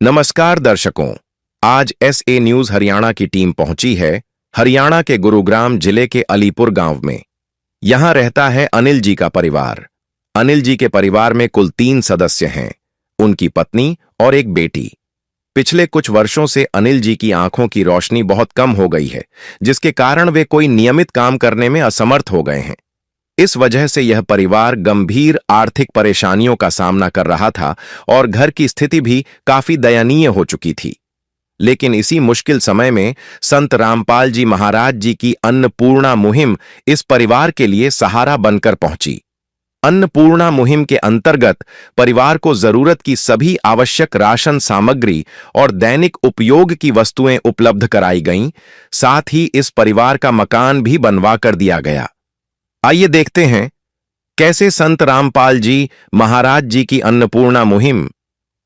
नमस्कार दर्शकों, आज एसए न्यूज हरियाणा की टीम पहुंची है हरियाणा के गुरुग्राम जिले के अलीपुर गांव में। यहां रहता है अनिल जी का परिवार। अनिल जी के परिवार में कुल 3 सदस्य हैं, उनकी पत्नी और एक बेटी। पिछले कुछ वर्षों से अनिल जी की आंखों की रोशनी बहुत कम हो गई है, जिसके कारण वे कोई नियमित काम करने में असमर्थ हो गए हैं। इस वजह से यह परिवार गंभीर आर्थिक परेशानियों का सामना कर रहा था और घर की स्थिति भी काफी दयनीय हो चुकी थी। लेकिन इसी मुश्किल समय में संत रामपाल जी महाराज जी की अन्नपूर्णा मुहिम इस परिवार के लिए सहारा बनकर पहुंची। अन्नपूर्णा मुहिम के अंतर्गत परिवार को जरूरत की सभी आवश्यक राशन सामग्री और दैनिक उपयोग की वस्तुएं उपलब्ध कराई गईं, साथ ही इस परिवार का मकान भी बनवा कर दिया गया। आइए देखते हैं कैसे संत रामपाल जी महाराज जी की अन्नपूर्णा मुहिम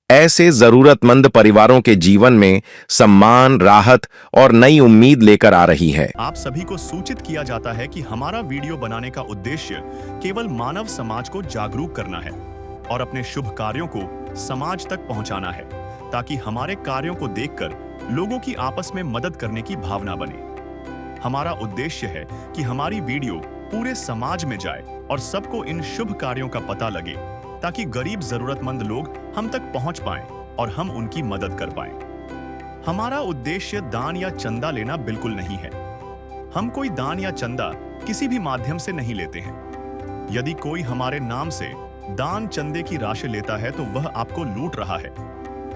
ऐसे जरूरतमंद परिवारों के जीवन में सम्मान, राहत और नई उम्मीद लेकर आ रही है। आप सभी को सूचित किया जाता है कि हमारा वीडियो बनाने का उद्देश्य केवल मानव समाज को जागरूक करना है और अपने शुभ कार्यों को समाज तक पहुंचाना है, ताकि हमारे कार्यों को देखकर लोगों की आपस में मदद करने की भावना बने। हमारा उद्देश्य है कि हमारी वीडियो पूरे समाज में जाए और सबको इन शुभ कार्यों का पता लगे, ताकि गरीब जरूरतमंद लोग हम तक पहुंच पाएं और हम उनकी मदद कर पाएं। हमारा उद्देश्य दान या चंदा लेना बिल्कुल नहीं है। हम कोई दान या चंदा किसी भी माध्यम से नहीं लेते हैं। यदि कोई हमारे नाम से दान चंदे की राशि लेता है तो वह आपको लूट रहा है।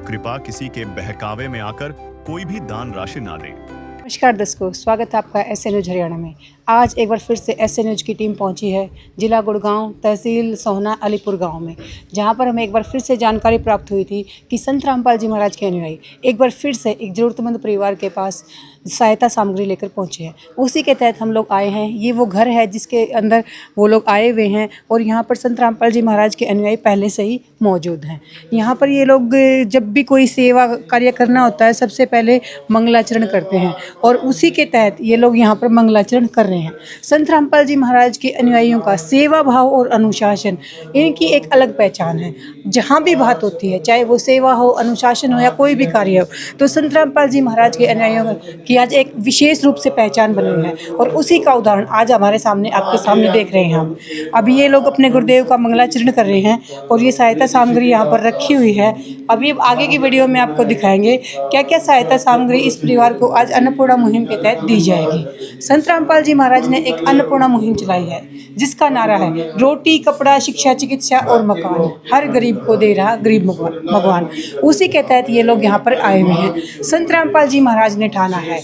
कृपया किसी के बहकावे में आकर कोई भी दान राशि ना दें। नमस्कार दर्शकों, स्वागत है आपका एसए न्यूज हरियाणा में। आज एक बार फिर से एसए न्यूज की टीम पहुंची है जिला गुड़गांव, तहसील सोहना, अलीपुर गांव में, जहां पर हमें एक बार फिर से जानकारी प्राप्त हुई थी कि संत रामपाल जी महाराज के अनुयायी एक बार फिर से एक ज़रूरतमंद परिवार के पास सहायता सामग्री लेकर पहुंचे हैं। उसी के तहत हम लोग आए हैं। ये वो घर है जिसके अंदर वो लोग आए हुए हैं और यहाँ पर संत रामपाल जी महाराज के अनुयायी पहले से ही मौजूद हैं। यहाँ पर ये लोग जब भी कोई सेवा कार्य करना होता है, सबसे पहले मंगलाचरण करते हैं और उसी के तहत ये लोग यहाँ पर मंगलाचरण कर रहे हैं। संत रामपाल जी महाराज के अनुयायियों का सेवा भाव और अनुशासन, इनकी एक अलग पहचान है। जहाँ भी बात होती है, चाहे वो सेवा हो, अनुशासन हो या कोई भी कार्य हो, तो संत रामपाल जी महाराज के अनुयायियों की आज एक विशेष रूप से पहचान बनी है और उसी का उदाहरण आज हमारे सामने, आपके सामने देख रहे हैं हम। अभी ये लोग अपने गुरुदेव का मंगलाचरण कर रहे हैं और ये सहायता सामग्री यहाँ पर रखी हुई है। अभी आगे की वीडियो में आपको दिखाएंगे क्या क्या सहायता सामग्री इस परिवार को आज अन्नपूर्णा मुहिम के तहत दी जाएगी। संत रामपाल जी महाराज ने एक अन्नपूर्णा मुहिम चलाई है जिसका नारा है रोटी, कपड़ा, शिक्षा, चिकित्सा और मकान, हर गरीब को दे रहा गरीब भगवान। उसी के तहत ये लोग यहाँ पर आए हुए हैं। संत रामपाल जी महाराज ने ठाना है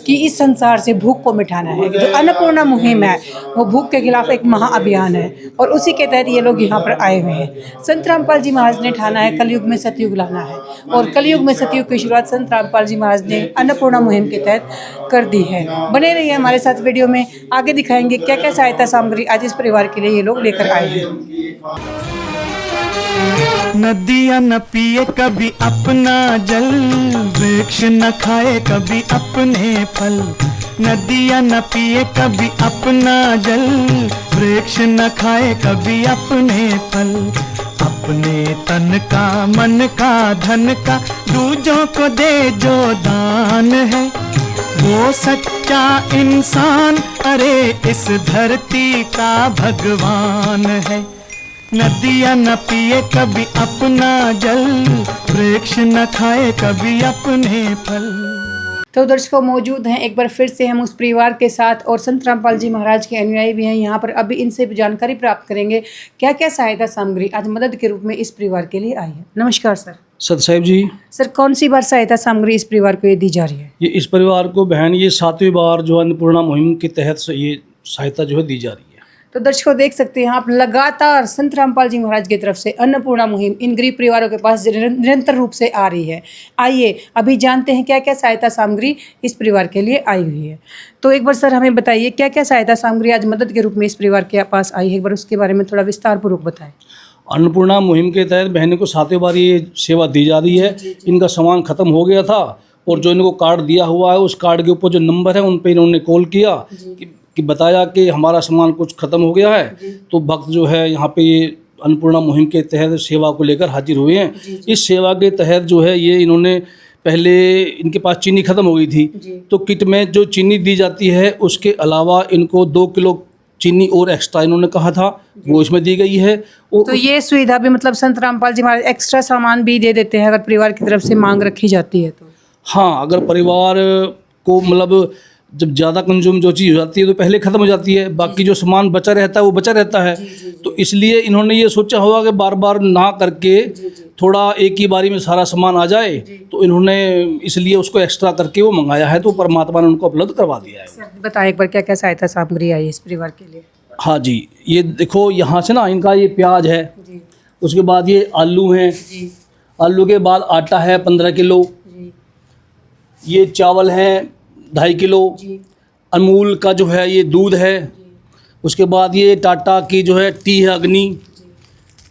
कि इस संसार से भूख को मिटाना है। जो अन्नपूर्णा मुहिम है वो भूख के खिलाफ एक महाअभियान है और उसी के तहत ये लोग यहाँ पर आए हुए हैं। संत रामपाल जी महाराज ने ठाना है कलयुग में सतयुग लाना है और कलयुग में सतयुग की शुरुआत संत रामपाल जी महाराज ने अन्नपूर्णा मुहिम के तहत कर दी है। बने रहिए हमारे साथ, वीडियो में आगे दिखाएंगे क्या क्या सहायता सामग्री आज इस परिवार के लिए ये लोग लेकर आए हैं। नदियाँ न पिए कभी अपना जल, वृक्ष न खाए कभी अपने फल। नदियाँ न पिए कभी अपना जल, वृक्ष न खाए कभी अपने फल। अपने तन का, मन का, धन का दूजों को दे जो दान है, वो सच्चा इंसान, अरे इस धरती का भगवान है। नदियाँ न पिए कभी अपना जल, वृक्ष न खाए कभी अपने फल। तो दर्शकों, मौजूद हैं एक बार फिर से हम उस परिवार के साथ और संत रामपाल जी महाराज के अनुयायी भी हैं यहाँ पर। अभी इनसे जानकारी प्राप्त करेंगे क्या क्या सहायता सामग्री आज मदद के रूप में इस परिवार के लिए आई है। नमस्कार सर। सत साहिब जी। सर, कौन सी बार सहायता सामग्री इस परिवार को ये दी जा रही है? ये इस परिवार को बहन ये 7वीं बार जो अन्नपूर्णा मुहिम के तहत ये सहायता जो है दी जा रही है। तो दर्शकों देख सकते हैं आप, लगातार संत रामपाल जी महाराज की तरफ से अन्नपूर्णा मुहिम इन गरीब परिवारों के पास निरंतर रूप से आ रही है। आइए अभी जानते हैं क्या क्या सहायता सामग्री इस परिवार के लिए आई हुई है। तो एक बार सर हमें बताइए क्या क्या सहायता सामग्री आज मदद के रूप में इस परिवार के पास आई है, एक बार उसके बारे में थोड़ा विस्तार पूर्वक बताएं। अन्नपूर्णा मुहिम के तहत बहनों को 7वीं बार ये सेवा दी जा रही है। इनका सामान खत्म हो गया था और जो इनको कार्ड दिया हुआ है उस कार्ड के ऊपर जो नंबर है उन पर इन्होंने कॉल किया कि बताया कि हमारा सामान कुछ ख़त्म हो गया है। तो भक्त जो है यहाँ पे ये अन्नपूर्णा मुहिम के तहत सेवा को लेकर हाजिर हुए हैं। इस सेवा के तहत जो है ये इन्होंने पहले इनके पास चीनी ख़त्म हो गई थी, तो किट में जो चीनी दी जाती है उसके अलावा इनको 2 किलो चीनी और एक्स्ट्रा इन्होंने कहा था, वो इसमें दी गई है। और तो ये सुविधा भी मतलब संत रामपाल जी महाराज एक्स्ट्रा सामान भी दे देते हैं अगर परिवार की तरफ से मांग रखी जाती है तो? हाँ, अगर परिवार को मतलब जब ज़्यादा कंज्यूम जो चीज़ हो जाती है तो पहले ख़त्म हो जाती है, बाकी जो सामान बचा रहता है वो बचा रहता है। तो इसलिए इन्होंने ये सोचा होगा कि बार बार ना करके थोड़ा एक ही बारी में सारा सामान आ जाए, तो इन्होंने इसलिए उसको एक्स्ट्रा करके वो मंगाया है, तो परमात्मा ने उनको उपलब्ध करवा दिया है। सर बताएं एक बार क्या क्या सहायता सामग्री आई है इस परिवार के लिए? हाँ जी, ये देखो यहाँ से ना इनका ये प्याज है, उसके बाद ये आलू हैं, आलू के बाद आटा है 15 किलो, ये चावल है 2.5 किलो, अमूल का जो है ये दूध है, उसके बाद ये टाटा की जो है टी है अग्नि,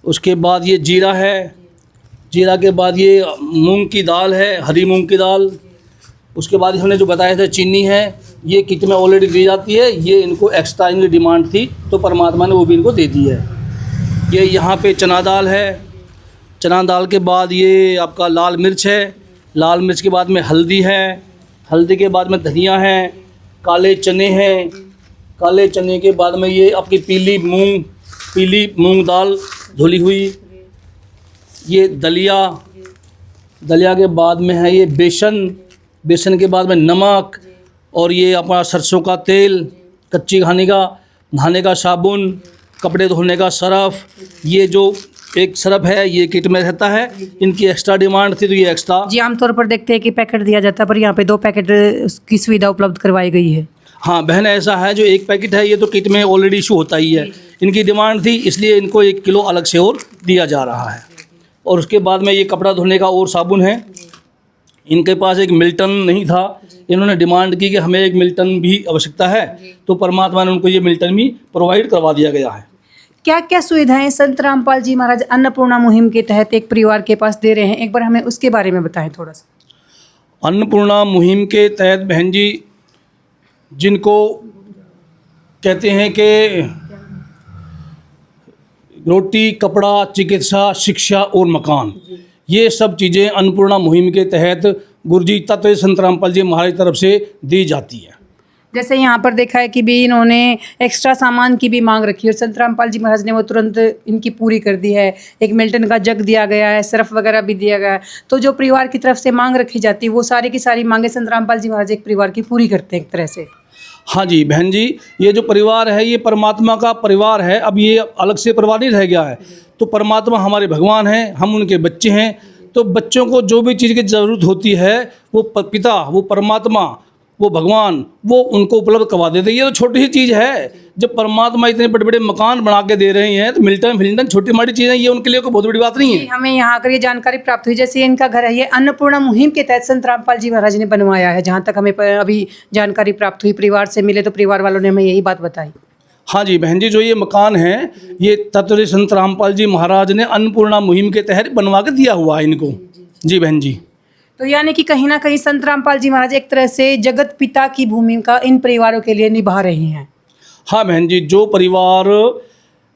उसके बाद ये जीरा है, जीरा के बाद ये मूंग की दाल है, हरी मूंग की दाल, उसके बाद हमने जो बताया था चीनी है, ये किट में ऑलरेडी दी जाती है, ये इनको एक्स्ट्रा इनकी डिमांड थी तो परमात्मा ने वो भी इनको दे दी है। ये यहाँ पे चना दाल है, चना दाल के बाद ये आपका लाल मिर्च है, लाल मिर्च के बाद में हल्दी है, हल्दी के बाद में धनिया है, काले चने हैं, काले चने के बाद में ये आपकी पीली मूंग दाल धुली हुई, ये दलिया, दलिया के बाद में है ये बेसन, बेसन के बाद में नमक, और ये अपना सरसों का तेल, कच्ची नहाने का साबुन, कपड़े धोने का सरफ, ये जो एक सरफ है ये किट में रहता है। इनकी एक्स्ट्रा डिमांड थी तो ये एक्स्ट्रा। जी आमतौर पर देखते हैं कि पैकेट दिया जाता है पर यहाँ पे 2 पैकेट की सुविधा उपलब्ध करवाई गई है। हाँ बहन, ऐसा है, जो 1 पैकेट है ये तो किट में ऑलरेडी इशू होता ही है, इनकी डिमांड थी इसलिए इनको 1 किलो अलग से और दिया जा रहा है। और उसके बाद में ये कपड़ा धोने का और साबुन है, इनके पास एक मिल्टन नहीं था, इन्होंने डिमांड की कि हमें एक मिल्टन भी आवश्यकता है, तो परमात्मा ने उनको ये मिल्टन भी प्रोवाइड करवा दिया गया है। क्या क्या सुविधाएं संत रामपाल जी महाराज अन्नपूर्णा मुहिम के तहत एक परिवार के पास दे रहे हैं, एक बार हमें उसके बारे में बताएं थोड़ा सा। अन्नपूर्णा मुहिम के तहत बहन जी, जिनको कहते हैं कि रोटी, कपड़ा, चिकित्सा, शिक्षा और मकान, ये सब चीज़ें अन्नपूर्णा मुहिम के तहत गुरुजी तत्व संत रामपाल जी महाराज की तरफ से दी जाती है। जैसे यहाँ पर देखा है कि भी इन्होंने एक्स्ट्रा सामान की भी मांग रखी है और संत रामपाल जी महाराज ने वो तुरंत इनकी पूरी कर दी है। एक मिल्टन का जग दिया गया है, सरफ वगैरह भी दिया गया है। तो जो परिवार की तरफ से मांग रखी जाती है वो सारी की सारी मांगे संत रामपाल जी महाराज एक परिवार की पूरी करते हैं एक तरह से। हाँ जी बहन जी, ये जो परिवार है ये परमात्मा का परिवार है, अब ये अलग से परिवार नहीं रह गया है। तो परमात्मा हमारे भगवान हैं, हम उनके बच्चे हैं, तो बच्चों को जो भी चीज़ की ज़रूरत होती है वो पिता, वो परमात्मा, वो भगवान, वो उनको उपलब्ध करवा देते हैं। ये तो छोटी सी चीज़ है, जब परमात्मा इतने बड़े बड़े मकान बना के दे रहे हैं तो मिल्टन छोटी मोटी चीज़ें, ये उनके लिए कोई बहुत बड़ी बात नहीं है। हमें यहाँ आकर ये जानकारी प्राप्त हुई, जैसे इनका घर है ये अन्नपूर्णा मुहिम के तहत संत रामपाल जी महाराज ने बनवाया है। जहाँ तक हमें अभी जानकारी प्राप्त हुई, परिवार से मिले तो परिवार वालों ने हमें यही बात बताई। हाँ जी बहन जी, जो ये मकान है ये तत्व संत रामपाल जी महाराज ने अन्नपूर्णा मुहिम के तहत बनवा के दिया हुआ है इनको। जी बहन जी, तो यानी कि कहीं ना कहीं संत रामपाल जी महाराज एक तरह से जगत पिता की भूमिका इन परिवारों के लिए निभा रहे हैं। हाँ बहन जी, जो परिवार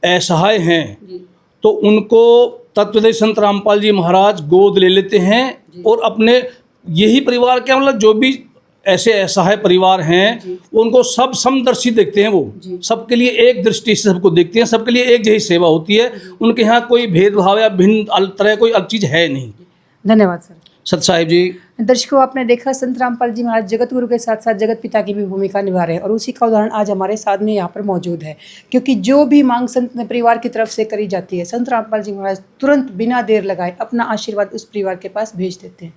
असहाय हैं तो उनको तत्वदय संत रामपाल जी महाराज गोद ले लेते हैं और अपने यही परिवार के मतलब जो भी ऐसे असहाय परिवार हैं उनको सब समदर्शी देखते हैं। वो सबके लिए एक दृष्टि से सबको देखते हैं, सबके लिए एक जैसी सेवा होती है। उनके यहाँ कोई भेदभाव या भिन्न तरह कोई अलग चीज़ है नहीं। धन्यवाद सर। सत साहिब जी। दर्शकों, आपने देखा संत रामपाल जी महाराज जगत गुरु के साथ साथ जगत पिता की भी भूमिका निभा रहे हैं और उसी का उदाहरण आज हमारे साथ में यहाँ पर मौजूद है। क्योंकि जो भी मांग संत परिवार की तरफ से करी जाती है, संत रामपाल जी महाराज तुरंत बिना देर लगाए अपना आशीर्वाद उस परिवार के पास भेज देते हैं।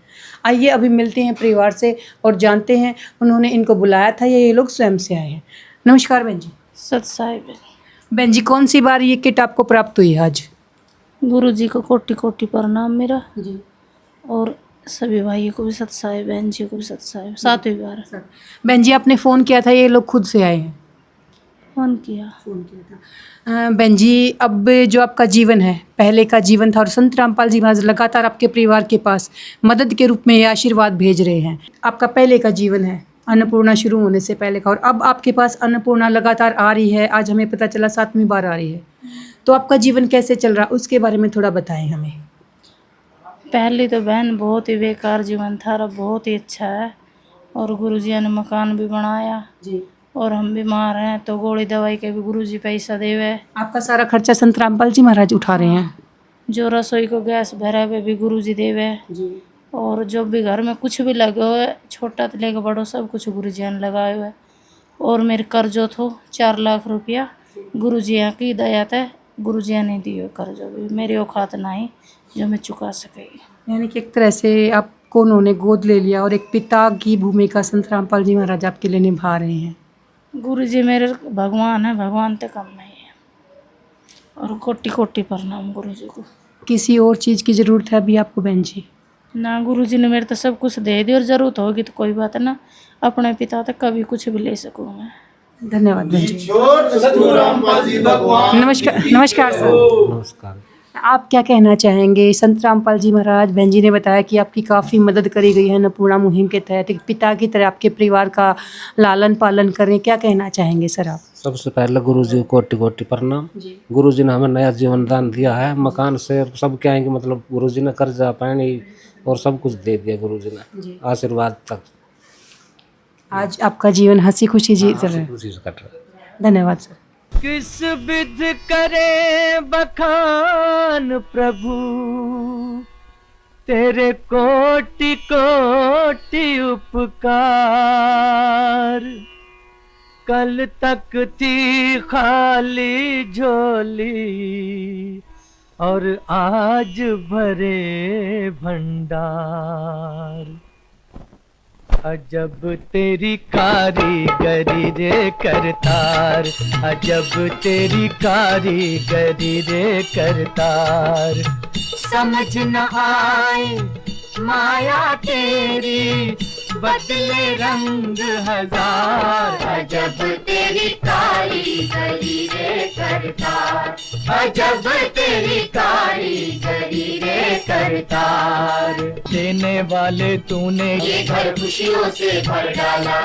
आइए अभी मिलते हैं परिवार से और जानते हैं उन्होंने इनको बुलाया था या ये लोग स्वयं से आए हैं। नमस्कार बहन जी। सत साहिब। बहन जी, कौन सी बार ये किट आपको प्राप्त हुई है आज? गुरु जी को कोटि कोटि प्रणाम मेरा, जी। और सभी भाइयों को भी सत साहिब, बहन जी को भी सत साहिब। 7वीं बार बहन जी, आपने फ़ोन किया था, ये लोग खुद से आए हैं? फोन किया था। बहन जी, अब जो आपका जीवन है, पहले का जीवन था और संत रामपाल जी महाराज लगातार आपके परिवार के पास मदद के रूप में ये आशीर्वाद भेज रहे हैं। आपका पहले का जीवन है अन्नपूर्णा शुरू होने से पहले का, और अब आपके पास अन्नपूर्णा लगातार आ रही है। आज हमें पता चला 7वीं बार आ रही है। तो आपका जीवन कैसे चल रहा उसके बारे में थोड़ा बताएं हमें। पहले तो बहन बहुत ही बेकार जीवन था, अब बहुत ही अच्छा है। और गुरुजी ने मकान भी बनाया जी। और हम बीमार हैं तो गोली दवाई के भी गुरुजी पैसा देवे। आपका सारा खर्चा संत रामपाल जी महाराज उठा रहे हैं। जो रसोई को गैस भरा वे भी गुरुजी देवे। जी। और जो भी घर में कुछ भी लगे हुए, छोटा तो लेकर बड़ो सब कुछ गुरुजी ने लगाए हुए। और मेरे कर्जो थो 4 लाख रुपया, गुरुजी की दया थे गुरुजी ने दिए कर्जो भी, मेरी औकात नहीं जो मैं चुका सके। यानी कि एक तरह से आपको उन्होंने गोद ले लिया और एक पिता की भूमिका संत रामपाल जी महाराज आपके लिए निभा रहे हैं। गुरुजी मेरे भगवान है, भगवान ते कम नहीं है। और कोटि कोटि प्रणाम गुरुजी को। किसी और चीज़ की ज़रूरत है अभी आपको बहन जी? ना, गुरुजी ने मेरे तो सब कुछ दे दिया और ज़रूरत होगी तो कोई बात ना, अपने पिता तक कभी कुछ भी ले सकूँ मैं। धन्यवाद बहन जी। नमस्कार। नमस्कार सर। नमस्कार। आप क्या कहना चाहेंगे? संत रामपाल जी महाराज, बहन जी ने बताया कि आपकी काफ़ी मदद करी गई है अन्नपूर्णा मुहिम के तहत, एक पिता की तरह आपके परिवार का लालन पालन करें, क्या कहना चाहेंगे सर आप? सबसे पहले गुरुजी को कोटि कोटि प्रणाम। गुरुजी ने हमें नया जीवन दान दिया है, मकान से सब क्या है कि मतलब गुरुजी ने कर्जा पानी और सब कुछ दे दिया गुरुजी ने, आशीर्वाद तक। आज आपका जीवन हंसी खुशी जी रहा है। खुशी से कट रहा है। धन्यवाद सर। किस विध करे बखान प्रभु, तेरे कोटि कोटि उपकार। कल तक थी खाली झोली और आज भरे भंडार। अजब तेरी कारीगरी रे करतार, अजब तेरी कारीगरी रे करतार। समझ न आए माया तेरी, बदले रंग हजार। अजब तेरी कारीगरी रे करतार, अजब तेरी कारीगरी रे करतार। देने वाले तूने ये घर खुशियों से भर डाला,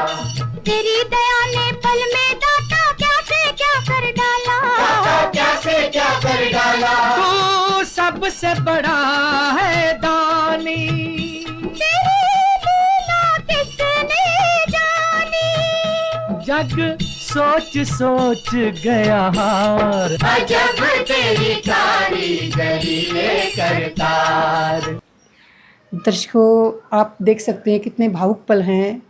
तेरी दया ने पल में दाता क्या से क्या कर डाला, दाता क्या से क्या कर डाला। तू सबसे बड़ा है दानी, जग सोच सोच गया हार। अजब तेरी कारीगरी रे करतार। दर्शकों, आप देख सकते हैं कितने भावुक पल हैं।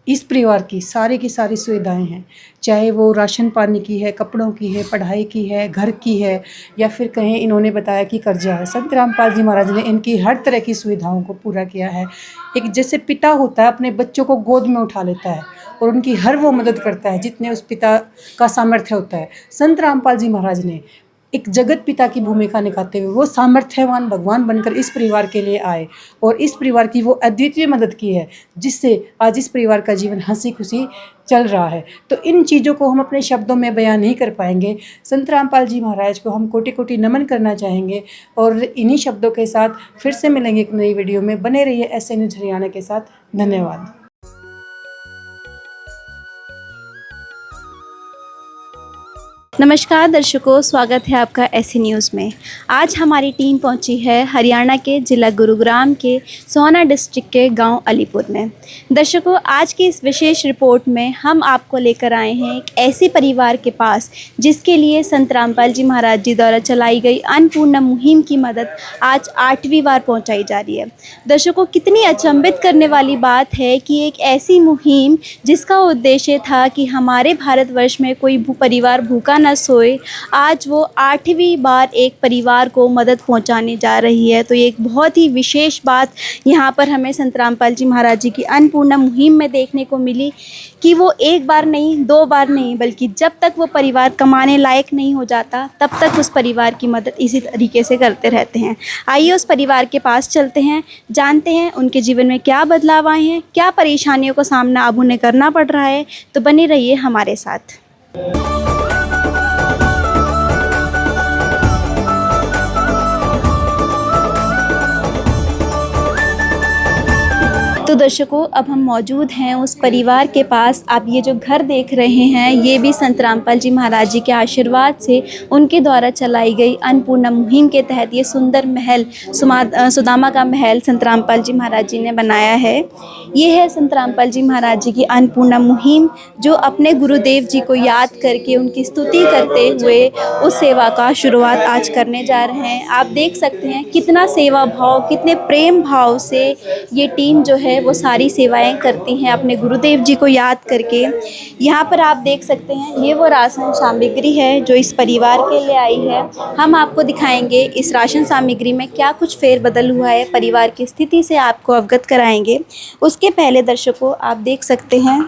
इस परिवार की सारी सुविधाएं हैं, चाहे वो राशन पानी की है, कपड़ों की है, पढ़ाई की है, घर की है, या फिर कहें इन्होंने बताया कि कर्जा है। संत रामपाल जी महाराज ने इनकी हर तरह की सुविधाओं को पूरा किया है। एक जैसे पिता होता है अपने बच्चों को गोद में उठा लेता है और उनकी हर वो मदद करता है जितने उस पिता का सामर्थ्य होता है। संत रामपाल जी महाराज ने एक जगत पिता की भूमिका निभाते हुए वो सामर्थ्यवान भगवान बनकर इस परिवार के लिए आए और इस परिवार की वो अद्वितीय मदद की है, जिससे आज इस परिवार का जीवन हंसी खुशी चल रहा है। तो इन चीज़ों को हम अपने शब्दों में बयान नहीं कर पाएंगे। संत रामपाल जी महाराज को हम कोटि कोटि नमन करना चाहेंगे और इन्हीं शब्दों के साथ फिर से मिलेंगे एक नई वीडियो में। बने रहिए SN न्यूज़ हरियाणा के साथ। धन्यवाद। नमस्कार दर्शकों, स्वागत है आपका SN न्यूज़ में। आज हमारी टीम पहुंची है हरियाणा के ज़िला गुरुग्राम के सोहना डिस्ट्रिक्ट के गांव अलीपुर में। दर्शकों, आज की इस विशेष रिपोर्ट में हम आपको लेकर आए हैं एक ऐसे परिवार के पास जिसके लिए संत रामपाल जी महाराज जी द्वारा चलाई गई अन्नपूर्णा मुहिम की मदद आज 8वीं बार पहुँचाई जा रही है। दर्शकों, कितनी अचंभित करने वाली बात है कि एक ऐसी मुहिम जिसका उद्देश्य था कि हमारे भारतवर्ष में कोई परिवार भूखा न सोए, आज वो 8वीं बार एक परिवार को मदद पहुंचाने जा रही है। तो ये एक बहुत ही विशेष बात यहाँ पर हमें संत रामपाल जी महाराज जी की अन्नपूर्णा मुहिम में देखने को मिली कि वो एक बार नहीं, 2 बार नहीं, बल्कि जब तक वो परिवार कमाने लायक नहीं हो जाता तब तक उस परिवार की मदद इसी तरीके से करते रहते हैं। आइए उस परिवार के पास चलते हैं, जानते हैं उनके जीवन में क्या बदलाव आए हैं, क्या परेशानियों का सामना अब उन्हें करना पड़ रहा है। तो बने रहिए हमारे साथ। तो दर्शकों, अब हम मौजूद हैं उस परिवार के पास। आप ये जो घर देख रहे हैं, ये भी संत रामपाल जी महाराज जी के आशीर्वाद से उनके द्वारा चलाई गई अन्नपूर्णा मुहिम के तहत ये सुंदर महल, सुदामा का महल संत रामपाल जी महाराज जी ने बनाया है। ये है संत रामपाल जी महाराज जी की अन्नपूर्णा मुहिम, जो अपने गुरुदेव जी को याद करके उनकी स्तुति करते हुए उस सेवा का शुरुआत आज करने जा रहे हैं। आप देख सकते हैं कितना सेवा भाव, कितने प्रेम भाव से ये टीम जो है वो सारी सेवाएं करती हैं अपने गुरुदेव जी को याद करके। यहाँ पर आप देख सकते हैं ये वो राशन सामग्री है जो इस परिवार के लिए आई है। हम आपको दिखाएंगे इस राशन सामग्री में क्या कुछ फेरबदल हुआ है, परिवार की स्थिति से आपको अवगत कराएंगे। उसके पहले दर्शकों, आप देख सकते हैं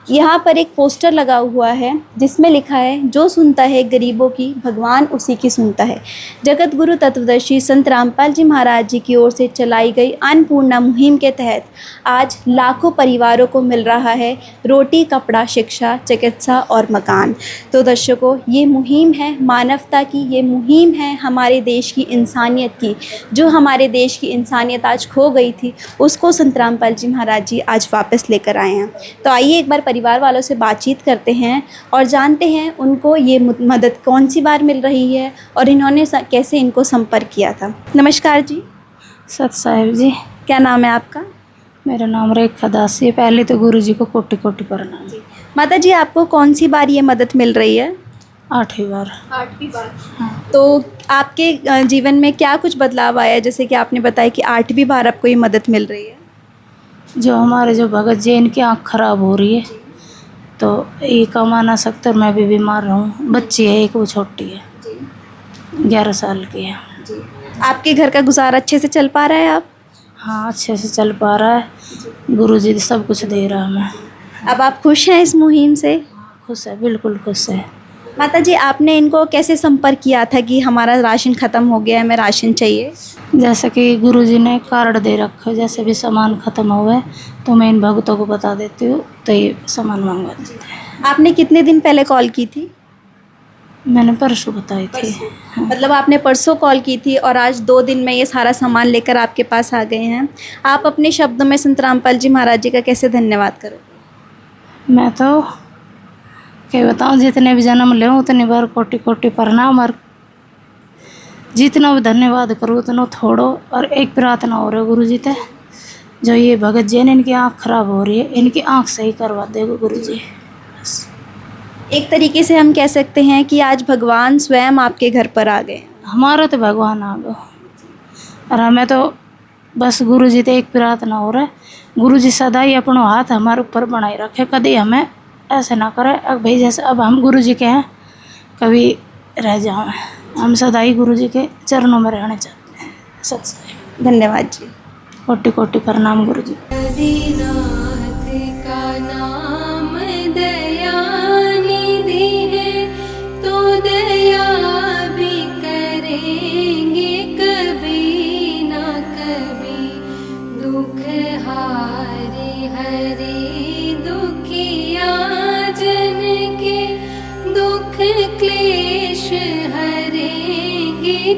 यहाँ पर एक पोस्टर लगा हुआ है जिसमें लिखा है, जो सुनता है गरीबों की भगवान उसी की सुनता है। जगत गुरु तत्वदर्शी संत रामपाल जी महाराज जी की ओर से चलाई गई अन्नपूर्णा मुहिम के तहत आज लाखों परिवारों को मिल रहा है रोटी, कपड़ा, शिक्षा, चिकित्सा और मकान। तो दर्शकों, ये मुहिम है मानवता की, ये मुहिम है हमारे देश की इंसानियत की। जो हमारे देश की इंसानियत आज खो गई थी, उसको संत रामपाल जी महाराज जी आज वापस लेकर आए हैं। तो आइए एक बार परिवार वालों से बातचीत करते हैं और जानते हैं उनको ये मदद कौन सी बार मिल रही है और इन्होंने कैसे इनको संपर्क किया था। नमस्कार जी। सत साहिब जी। क्या नाम है आपका? मेरा नाम रेखा दास है। पहले तो गुरु जी को कोटि कोटि प्रणाम। माता जी, आपको कौन सी बार ये मदद मिल रही है? 8वीं बार। 8वीं बार। तो आपके जीवन में क्या कुछ बदलाव आया, जैसे कि आपने बताया कि 8वीं बार आपको ये मदद मिल रही है? जो हमारे जो भगत जी, इनकी आँख खराब हो रही है, तो ये कमा ना सकते और मैं भी बीमार रहूँ। बच्ची है एक, वो छोटी है, 11 साल की है। आपके घर का गुजारा अच्छे से चल पा रहा है आप? हाँ, अच्छे से चल पा रहा है। गुरु जी सब कुछ दे रहा है हमें। अब आप खुश हैं इस मुहिम से? खुश है, बिल्कुल खुश है। माता जी, आपने इनको कैसे संपर्क किया था कि हमारा राशन ख़त्म हो गया है, हमें राशन चाहिए? जैसे कि गुरुजी ने कार्ड दे रखा है, जैसे भी सामान ख़त्म हुआ है तो मैं इन भक्तों को बता देती हूँ, तो ये सामान मंगवा देते हैं। आपने कितने दिन पहले कॉल की थी? मैंने परसों बताई थी। मतलब आपने परसों कॉल की थी और आज 2 दिन में ये सारा सामान लेकर आपके पास आ गए हैं। आप अपने शब्दों में संत रामपाल जी महाराज जी का कैसे धन्यवाद करोगे? मैं तो क्या बताऊँ, जितने भी जन्म ले उतनी बार कोटि कोटि प्रणाम, और जितना भी धन्यवाद करूँ उतना थोड़ो। और एक प्रार्थना हो रही है गुरु जी से, जो ये भगत जी ने, इनकी आँख खराब हो रही है, इनकी आँख सही करवा देगा गुरु जी। एक तरीके से हम कह सकते हैं कि आज भगवान स्वयं आपके घर पर आ गए। हमारा तो भगवान आ गए और हमें तो बस गुरु जी से एक प्रार्थना हो रहा है, गुरु जी सदा ही अपना हाथ हमारे ऊपर बनाए रखे, कभी हमें ऐसे ना करे अब भाई जैसे अब हम गुरु जी के हैं कभी रह जाओ। हम सदा ही गुरु जी के चरणों में रहना चाहते हैं। सत्संग। धन्यवाद जी। कोटि कोटि प्रणाम गुरु जी।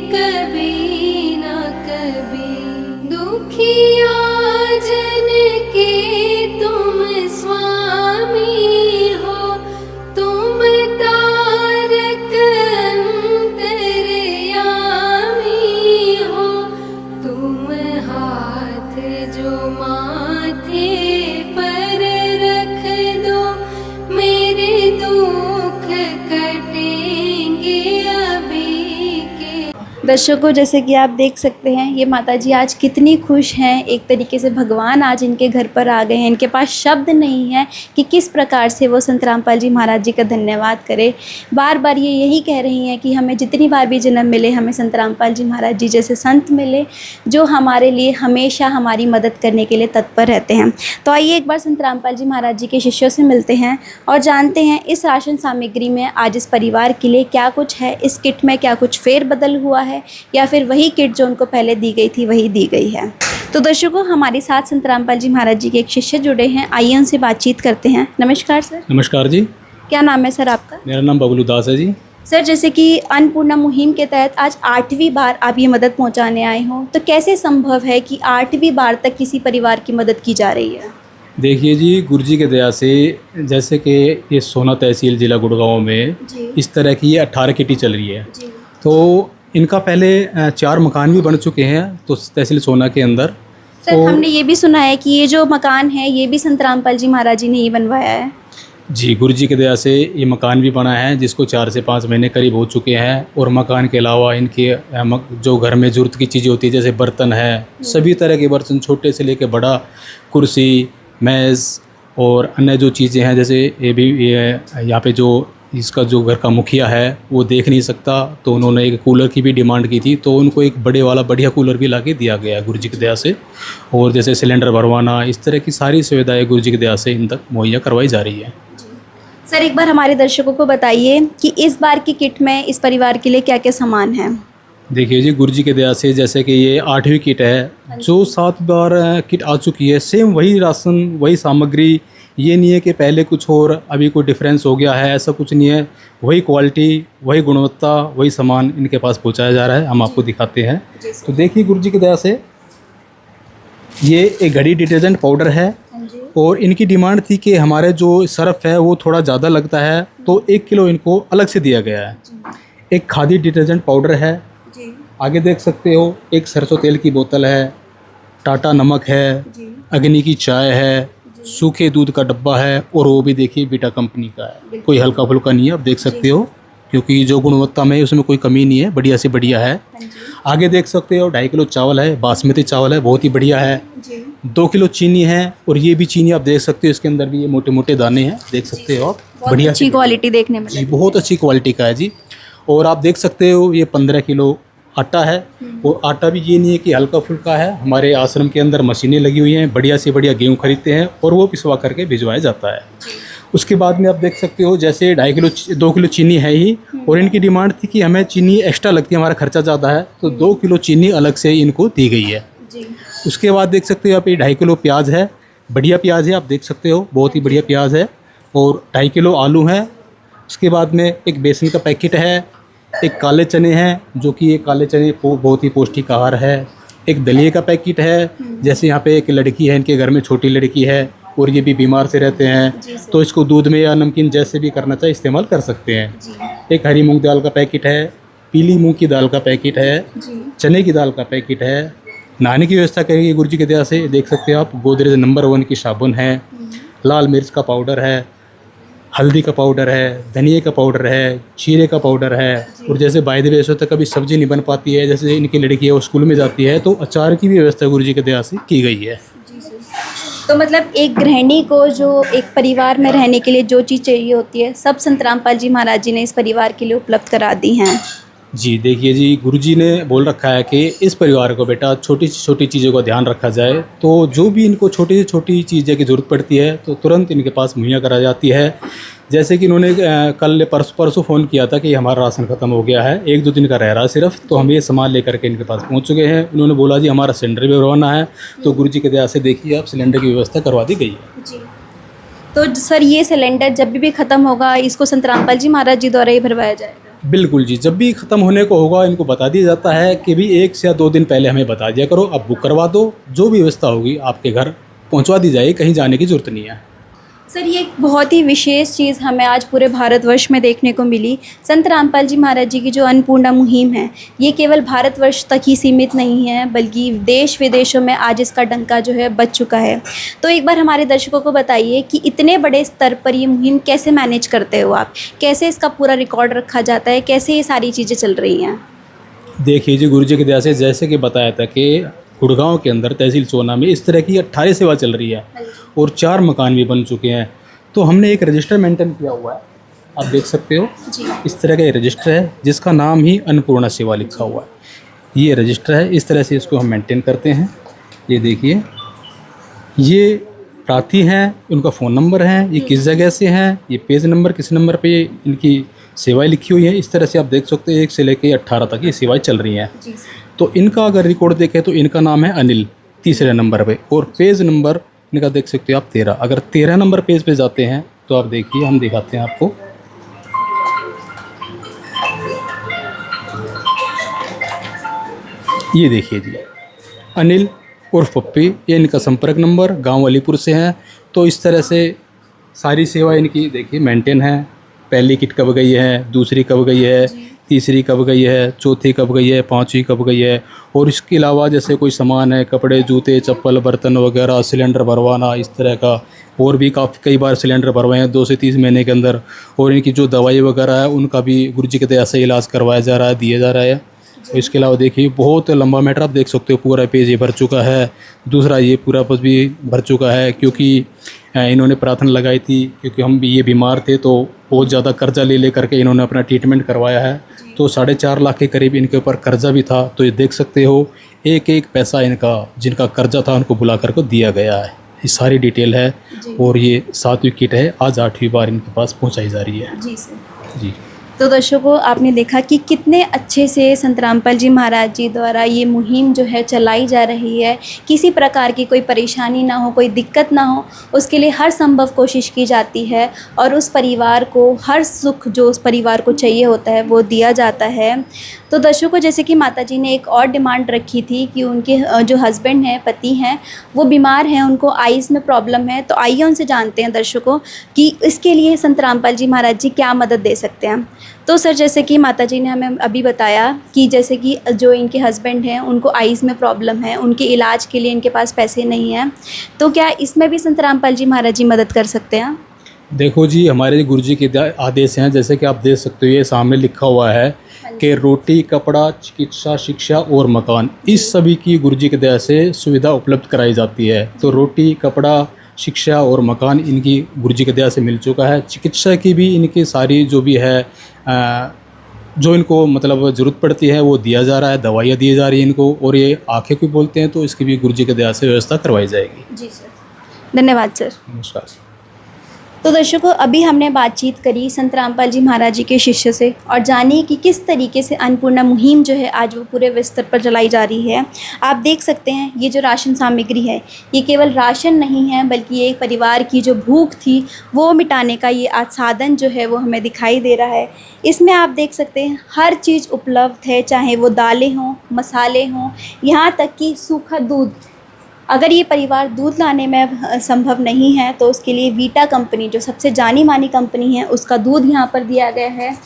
कभी ना कभी दुखिया जन के तुम स्वामी हो, तुम तारक अंतर्यामी हो, तुम हाथ जो माथे पर रख दो, मेरे दुख कटेंगे अभी के। दर्शकों, जैसे कि आप देख सकते हैं ये माताजी आज कितनी खुश हैं। एक तरीके से भगवान आज इनके घर पर आ गए हैं। इनके पास शब्द नहीं है कि किस प्रकार से वो संत रामपाल जी महाराज जी का धन्यवाद करें। बार बार ये यही कह रही हैं कि हमें जितनी बार भी जन्म मिले, हमें संत रामपाल जी महाराज जी जैसे संत मिले जो हमारे लिए हमेशा हमारी मदद करने के लिए तत्पर रहते हैं। तो आइए एक बार संत रामपाल जी महाराज जी के शिष्यों से मिलते हैं और जानते हैं इस राशन सामग्री में आज इस परिवार के लिए क्या कुछ है, इस किट में क्या कुछ फेरबदल हुआ है या फिर वही किट जो उनको पहले दी गई थी वही दी गई है। तो दर्शकों, हमारे साथ संत रामपाल जी महाराज जी के एक शिष्य जुड़े हैं, आइए उनसे बातचीत करते हैं। नमस्कार सर। नमस्कार जी। क्या नाम है सर आपका? मेरा नाम बबलू दास है जी। सर, जैसे कि अन्नपूर्णा मुहिम के तहत आज 8वीं बार आप ये मदद पहुंचाने आए हो, तो कैसे संभव है कि 8वीं बार तक किसी परिवार की मदद की जा रही है? देखिए जी, गुरु जी के दया से जैसे कि ये सोना तहसील ज़िला गुड़गांव में इस तरह की ये 18 किटी चल रही है। तो इनका पहले 4 मकान भी बन चुके हैं तो तहसील सोना के अंदर। सर, हमने ये भी सुना है कि ये जो मकान है ये भी संत रामपाल जी महाराज जी ने ही बनवाया है। जी, गुरु जी की दया से ये मकान भी बना है जिसको 4 से 5 महीने करीब हो चुके हैं। और मकान के अलावा इनके जो घर में ज़रूरत की चीज़ें होती है जैसे बर्तन है, सभी तरह के बर्तन छोटे से लेके बड़ा, कुर्सी, मेज़ और अन्य जो चीज़ें हैं जैसे ये भी यहाँ पे जो इसका जो घर का मुखिया है वो देख नहीं सकता, तो उन्होंने एक कूलर की भी डिमांड की थी, तो उनको एक बड़े वाला बढ़िया कूलर भी लाके दिया गया है गुरु जी की दया से। और जैसे सिलेंडर भरवाना, इस तरह की सारी सुविधाएं गुरु जी की दया से इन तक मुहैया करवाई जा रही है। सर, एक बार हमारे दर्शकों को बताइए कि इस बार की किट में इस परिवार के लिए क्या क्या सामान है? देखिए जी, गुरु जी की दया से जैसे कि ये 8वीं किट है, जो 7 बार किट आ चुकी है, सेम वही राशन, वही सामग्री। ये नहीं है कि पहले कुछ और अभी कोई डिफरेंस हो गया है, ऐसा कुछ नहीं है। वही क्वालिटी, वही गुणवत्ता, वही सामान इनके पास पहुंचाया जा रहा है। हम आपको दिखाते हैं। तो देखिए, गुरु जी की दया से ये एक घड़ी डिटर्जेंट पाउडर है और इनकी डिमांड थी कि हमारे जो सर्फ है वो थोड़ा ज़्यादा लगता है, तो 1 किलो इनको अलग से दिया गया है। एक खादी डिटर्जेंट पाउडर है, आगे देख सकते हो एक सरसों तेल की बोतल है, टाटा नमक है, अग्नि की चाय है, सूखे दूध का डब्बा है और वो भी देखिए बीटा कंपनी का है, कोई हल्का फुल्का नहीं है, आप देख सकते हो, क्योंकि जो गुणवत्ता में उसमें कोई कमी नहीं है, बढ़िया से बढ़िया है। आगे देख सकते हो 2.5 किलो चावल है, बासमती चावल है, बहुत ही बढ़िया है। 2 किलो चीनी है और ये भी चीनी आप देख सकते हो, इसके अंदर भी ये मोटे मोटे दाने हैं, देख सकते हो आप, बढ़िया अच्छी क्वालिटी देखने में जी, बहुत अच्छी क्वालिटी का है जी। और आप देख सकते हो ये 15 किलो आटा है और आटा भी ये नहीं है कि हल्का फुल्का है। हमारे आश्रम के अंदर मशीनें लगी हुई हैं, बढ़िया से बढ़िया गेहूँ खरीदते हैं और वो पिसवा करके भिजवाया जाता है। उसके बाद में आप देख सकते हो जैसे 2 किलो चीनी है ही, और इनकी डिमांड थी कि हमें चीनी एक्स्ट्रा लगती है, हमारा खर्चा ज़्यादा है, तो 2 किलो चीनी अलग से इनको दी गई है। उसके बाद देख सकते हो आप ये 2.5 किलो प्याज है, बढ़िया प्याज है, आप देख सकते हो बहुत ही बढ़िया प्याज है। और 2.5 किलो आलू है। उसके बाद में एक बेसन का पैकेट है, एक काले चने हैं, जो कि ये काले चने बहुत ही पौष्टिक आहार है। एक दलिए का पैकेट है, जैसे यहाँ पे एक लड़की है, इनके घर में छोटी लड़की है और ये भी बीमार से रहते हैं, तो इसको दूध में या नमकीन जैसे भी करना चाहे इस्तेमाल कर सकते हैं। एक हरी मूंग दाल का पैकेट है, पीली मूंग की दाल का पैकेट है, चने की दाल का पैकेट है। नहाने की व्यवस्था करेंगे गुरु जी की दया से, देख सकते हो आप, गोदरेज नंबर 1 की साबुन है, लाल मिर्च का पाउडर है, हल्दी का पाउडर है, धनिए का पाउडर है, जीरे का पाउडर है। और जैसे बाय द वे तक कभी सब्जी नहीं बन पाती है, जैसे इनकी लड़की है वो स्कूल में जाती है, तो अचार की भी व्यवस्था गुरु जी के दया से की गई है। तो मतलब एक गृहिणी को जो एक परिवार में रहने के लिए जो चीज़ चाहिए होती है, सब संत रामपाल जी महाराज जी ने इस परिवार के लिए उपलब्ध करा दी हैं। जी, देखिए जी, गुरुजी ने बोल रखा है कि इस परिवार को बेटा छोटी से छोटी चीज़ों का ध्यान रखा जाए, तो जो भी इनको छोटी से छोटी चीज़ें की ज़रूरत पड़ती है तो तुरंत इनके पास मुहैया करा जाती है। जैसे कि इन्होंने कल परसों फ़ोन किया था कि हमारा राशन ख़त्म हो गया है, 1-2 दिन का रह रहा है सिर्फ, तो हम ये सामान लेकर के इनके पास पहुंच चुके हैं। उन्होंने बोला जी हमारा सिलेंडर भी भरवाना है, तो गुरुजी की दया से देखिए आप सिलेंडर की व्यवस्था करवा दी गई है। जी, तो सर ये सिलेंडर जब भी ख़त्म होगा इसको संत रामपाल जी महाराज जी द्वारा ही भरवाया जाएगा? बिल्कुल जी, जब भी ख़त्म होने को होगा इनको बता दिया जाता है कि भी 1 से 2 दिन पहले हमें बता दिया करो, अब बुक करवा दो, जो भी व्यवस्था होगी आपके घर पहुंचवा दी जाएगी, कहीं जाने की ज़रूरत नहीं है। सर, ये एक बहुत ही विशेष चीज़ हमें आज पूरे भारतवर्ष में देखने को मिली। संत रामपाल जी महाराज जी की जो अन्नपूर्णा मुहिम है, ये केवल भारतवर्ष तक ही सीमित नहीं है, बल्कि देश विदेशों में आज इसका डंका जो है बज चुका है। तो एक बार हमारे दर्शकों को बताइए कि इतने बड़े स्तर पर ये मुहिम कैसे मैनेज करते हो आप, कैसे इसका पूरा रिकॉर्ड रखा जाता है, कैसे ये सारी चीज़ें चल रही हैं? देखिए जी, गुरु जी की दया से जैसे कि बताया था कि गुड़गांव के अंदर तहसील सोना में इस तरह की 18 सेवा चल रही है और 4 मकान भी बन चुके हैं, तो हमने एक रजिस्टर मेंटेन किया हुआ है, आप देख सकते हो इस तरह का ये रजिस्टर है जिसका नाम ही अन्नपूर्णा सेवा लिखा हुआ है। ये रजिस्टर है, इस तरह से इसको हम मेंटेन करते हैं। ये देखिए, ये प्रार्थी हैं, उनका फ़ोन नंबर है, ये किस जगह से हैं, ये पेज नंबर किस नंबर पे इनकी सेवाएं लिखी हुई है। इस तरह से आप देख सकते हो 1 से लेकर 18 तक ये सेवाएं चल रही हैं। तो इनका अगर रिकॉर्ड देखें तो इनका नाम है अनिल, 3रे नंबर पे, और पेज नंबर इनका देख सकते हो आप 13। अगर 13 नंबर पेज पे जाते हैं तो आप देखिए, हम दिखाते हैं आपको, ये देखिए जी, अनिल उर्फ पप्पी, ये इनका संपर्क नंबर, गांव अलीपुर से है। तो इस तरह से सारी सेवा इनकी देखिए मेंटेन है। पहली किट कब गई है, दूसरी कब गई है, तीसरी कब गई है, चौथी कब गई है, पांचवी कब गई है। और इसके अलावा जैसे कोई सामान है, कपड़े, जूते, चप्पल, बर्तन वगैरह, सिलेंडर भरवाना, इस तरह का और भी कई बार सिलेंडर भरवाए हैं 2 से 30 महीने के अंदर। और इनकी जो दवाई वगैरह है उनका भी गुरु जी के दया से इलाज करवाया जा रहा है, दिया जा रहा है। तो इसके अलावा देखिए बहुत लंबा मैटर आप देख सकते हो, पूरा पेज ये भर चुका है। दूसरा ये पूरा पेज भी भर चुका है क्योंकि इन्होंने प्रार्थना लगाई थी, क्योंकि हम भी ये बीमार थे तो बहुत ज़्यादा कर्जा ले करके इन्होंने अपना ट्रीटमेंट करवाया है। तो 4.5 लाख के करीब इनके ऊपर कर्जा भी था। तो ये देख सकते हो एक एक पैसा इनका जिनका कर्जा था उनको बुला कर को दिया गया है। ये सारी डिटेल है। और ये 7वीं किट है, आज 8वीं बार इनके पास पहुँचाई जा रही है। जी सर। जी। तो दर्शकों, आपने देखा कि कितने अच्छे से संत रामपाल जी महाराज जी द्वारा ये मुहिम जो है चलाई जा रही है। किसी प्रकार की कोई परेशानी ना हो, कोई दिक्कत ना हो, उसके लिए हर संभव कोशिश की जाती है और उस परिवार को हर सुख जो उस परिवार को चाहिए होता है वो दिया जाता है। तो दर्शकों, जैसे कि माताजी ने एक और डिमांड रखी थी कि उनके जो हस्बैंड हैं, पति हैं, वो बीमार हैं, उनको आइज़ में प्रॉब्लम है। तो आइए उनसे जानते हैं दर्शकों कि इसके लिए संत रामपाल जी महाराज जी क्या मदद दे सकते हैं। तो सर, जैसे कि माताजी ने हमें अभी बताया कि जैसे कि जो इनके हस्बैंड हैं उनको आइज़ में प्रॉब्लम है, उनके इलाज के लिए इनके पास पैसे नहीं हैं, तो क्या इसमें भी संत रामपाल जी महाराज जी मदद कर सकते हैं? देखो जी, हमारे गुरु जी के आदेश हैं, जैसे कि आप देख सकते हो ये सामने लिखा हुआ है कि रोटी, कपड़ा, चिकित्सा, शिक्षा और मकान, इस सभी की गुरु जी के दया से सुविधा उपलब्ध कराई जाती है। तो रोटी, कपड़ा, शिक्षा और मकान इनकी गुरु जी के दया से मिल चुका है। चिकित्सा की भी इनकी सारी जो भी है जो इनको मतलब ज़रूरत पड़ती है वो दिया जा रहा है, दवाइयाँ दी जा रही हैं इनको। और ये आँखें कोई बोलते हैं तो इसकी भी गुरु जी के दया से व्यवस्था करवाई जाएगी। जी सर, धन्यवाद सर। नमस्कार। तो दर्शकों, अभी हमने बातचीत करी संत रामपाल जी महाराज जी के शिष्य से और जानिए कि किस तरीके से अन्नपूर्णा मुहिम जो है आज वो पूरे विस्तर पर चलाई जा रही है। आप देख सकते हैं ये जो राशन सामग्री है, ये केवल राशन नहीं है बल्कि एक परिवार की जो भूख थी वो मिटाने का ये आज साधन जो है वो हमें दिखाई दे रहा है। इसमें आप देख सकते हैं हर चीज़ उपलब्ध है, चाहे वो दालें हों, मसाले हों, यहाँ तक कि सूखा दूध। अगर ये परिवार दूध लाने में संभव नहीं है तो उसके लिए वीटा कंपनी, जो सबसे जानी मानी कंपनी है, उसका दूध यहाँ पर दिया गया है।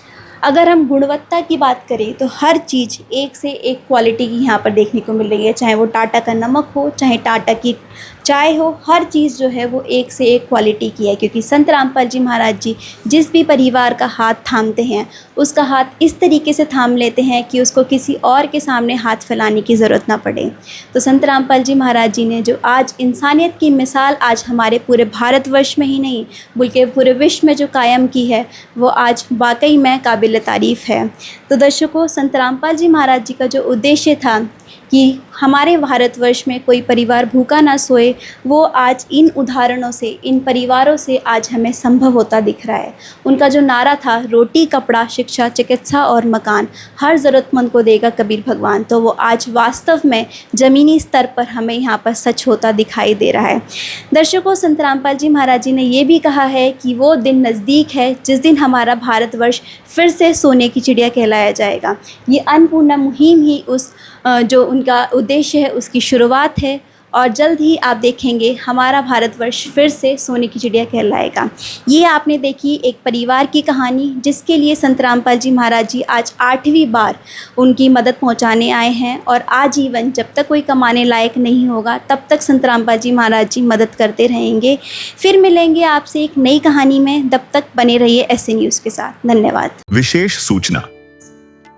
अगर हम गुणवत्ता की बात करें तो हर चीज़ एक से एक क्वालिटी की यहाँ पर देखने को मिल रही है, चाहे वो टाटा का नमक हो, चाहे टाटा की चाय हो, हर चीज़ जो है वो एक से एक क्वालिटी की है। क्योंकि संत रामपाल जी महाराज जी जिस भी परिवार का हाथ थामते हैं उसका हाथ इस तरीके से थाम लेते हैं कि उसको किसी और के सामने हाथ फैलाने की ज़रूरत ना पड़े। तो संत रामपाल जी महाराज जी ने जो आज इंसानियत की मिसाल आज हमारे पूरे भारतवर्ष में ही नहीं बल्कि पूरे विश्व में जो कायम की है वो आज वाकई में काबिल तारीफ़ है। तो दर्शकों, संत रामपाल जी महाराज जी का जो उद्देश्य था कि हमारे भारतवर्ष में कोई परिवार भूखा ना सोए, वो आज इन उदाहरणों से, इन परिवारों से आज हमें संभव होता दिख रहा है। उनका जो नारा था, रोटी, कपड़ा, शिक्षा, चिकित्सा और मकान, हर ज़रूरतमंद को देगा कबीर भगवान, तो वो आज वास्तव में ज़मीनी स्तर पर हमें यहाँ पर सच होता दिखाई दे रहा है। दर्शकों, संत रामपाल जी महाराज जी ने ये भी कहा है कि वो दिन नज़दीक है जिस दिन हमारा भारतवर्ष फिर से सोने की चिड़िया कहलाया जाएगा। ये अन्नपूर्णा मुहिम ही उस जो उनका उद्देश्य है उसकी शुरुआत है और जल्द ही आप देखेंगे हमारा भारतवर्ष फिर से सोने की चिड़िया कहलाएगा। ये आपने देखी एक परिवार की कहानी जिसके लिए संत रामपाल जी महाराज जी आज 8वीं बार उनकी मदद पहुंचाने आए हैं और आजीवन जब तक कोई कमाने लायक नहीं होगा तब तक संत रामपाल जी महाराज जी मदद करते रहेंगे। फिर मिलेंगे आपसे एक नई कहानी में, तब तक बने रहिए ऐसे न्यूज़ के साथ। धन्यवाद। विशेष सूचना,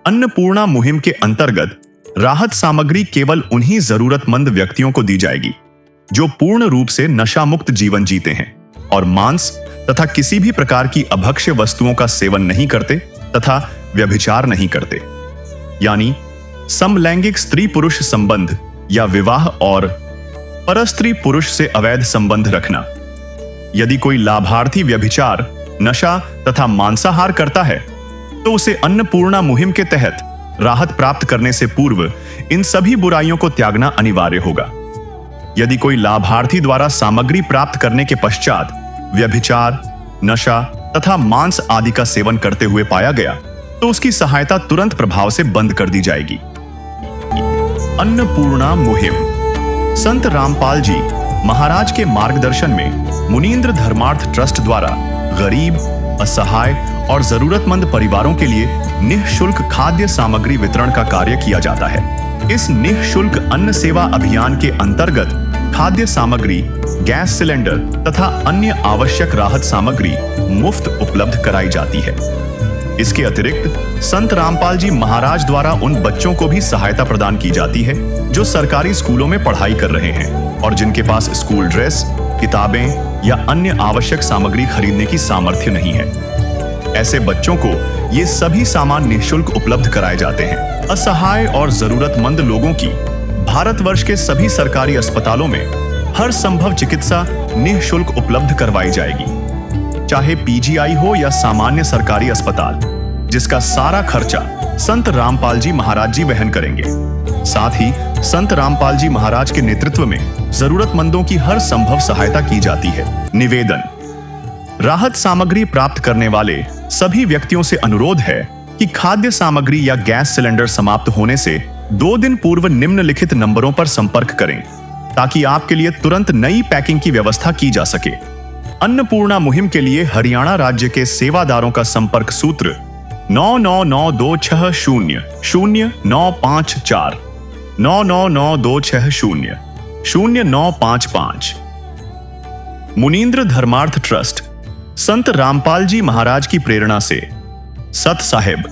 अन्नपूर्णा मुहिम के अंतर्गत राहत सामग्री केवल उन्हीं जरूरतमंद व्यक्तियों को दी जाएगी जो पूर्ण रूप से नशा मुक्त जीवन जीते हैं और मांस तथा किसी भी प्रकार की अभक्ष्य वस्तुओं का सेवन नहीं करते तथा व्यभिचार नहीं करते, यानी समलैंगिक स्त्री पुरुष संबंध या विवाह और परस्त्री पुरुष से अवैध संबंध रखना। यदि कोई लाभार्थी व्यभिचार, नशा तथा मांसाहार करता है तो उसे अन्नपूर्णा मुहिम के तहत राहत प्राप्त करने से पूर्व इन सभी बुराइयों को त्यागना अनिवार्य होगा। यदि कोई लाभार्थी द्वारा सामग्री प्राप्त करने के पश्चात व्यभिचार, नशा तथा मांस आदि का सेवन करते हुए पाया गया तो उसकी सहायता तुरंत प्रभाव से बंद कर दी जाएगी। अन्नपूर्णा मुहिम। संत रामपाल जी महाराज के मार्गदर्शन में मुनींद्र धर्मार्थ ट्रस्ट द्वारा गरीब, असहाय और जरूरतमंद परिवारों के लिए निःशुल्क खाद्य सामग्री वितरण का कार्य किया जाता है। इस निःशुल्क अन्न सेवा अभियान के अंतर्गत खाद्य सामग्री, गैस सिलेंडर तथा अन्य आवश्यक राहत सामग्री मुफ्त उपलब्ध कराई जाती है। इसके अतिरिक्त संत रामपाल जी महाराज द्वारा उन बच्चों को भी सहायता प्रदान की जाती है जो सरकारी स्कूलों में पढ़ाई कर रहे हैं और जिनके पास स्कूल ड्रेस, किताबें या अन्य आवश्यक सामग्री खरीदने की सामर्थ्य नहीं है। ऐसे बच्चों को ये सभी सामान निःशुल्क उपलब्ध कराए जाते हैं। असहाय और जरूरतमंद लोगों की भारतवर्ष के सभी सरकारी अस्पतालों में हर संभव चिकित्सा निःशुल्क उपलब्ध करवाई जाएगी, चाहे पीजीआई हो या सामान्य सरकारी अस्पताल, जिसका सारा खर्चा संत रामपाल जी महाराज जी वहन करेंगे। साथ ही संत रामपाल जी महाराज के नेतृत्व में जरूरतमंदों की हर संभव सहायता की जाती है। निवेदन: राहत सामग्री प्राप्त करने वाले सभी व्यक्तियों से अनुरोध है कि खाद्य सामग्री या गैस सिलेंडर समाप्त होने से 2 दिन पूर्व निम्नलिखित नंबरों पर संपर्क करें ताकि आपके लिए तुरंत नई पैकिंग की व्यवस्था की जा सके। अन्नपूर्णा मुहिम के लिए हरियाणा राज्य के सेवादारों का संपर्क सूत्र 9992600954 9992600955। मुनींद्र धर्मार्थ ट्रस्ट संत रामपाल जी महाराज की प्रेरणा से सत साहिब